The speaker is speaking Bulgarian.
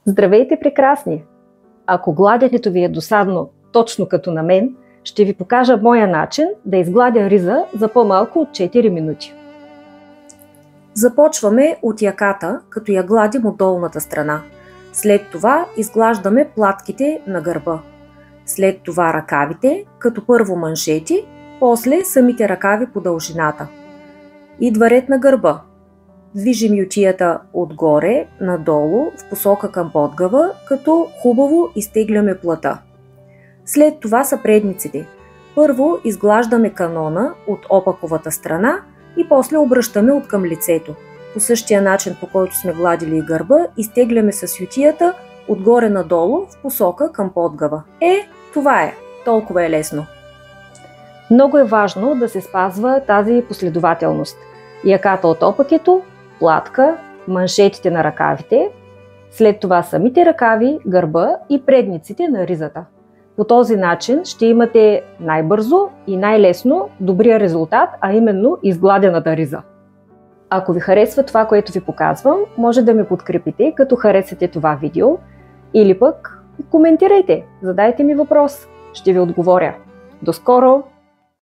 Здравейте, прекрасни! Ако гладенето ви е досадно, точно като на мен, ще ви покажа моя начин да изгладя риза за по-малко от 4 минути. Започваме от яката, като я гладим от долната страна. След това изглаждаме платките на гърба. След това ръкавите, като първо маншети, после самите ръкави по дължината. Идва ред на гърба. Движим ютията отгоре надолу в посока към подгъва, като хубаво изтегляме плата. След това са предниците. Първо изглаждаме канона от опаковата страна и после обръщаме от към лицето. По същия начин, по който сме гладили гърба, изтегляме с ютията отгоре надолу в посока към подгъва. Това е. Толкова е лесно. Много е важно да се спазва тази последователност. Яката от опакето, платка, маншетите на ръкавите, след това самите ръкави, гърба и предниците на ризата. По този начин ще имате най-бързо и най-лесно добрия резултат, а именно изгладената риза. Ако ви харесва това, което ви показвам, може да ме подкрепите, като харесате това видео, или пък коментирайте, задайте ми въпрос, ще ви отговоря. До скоро!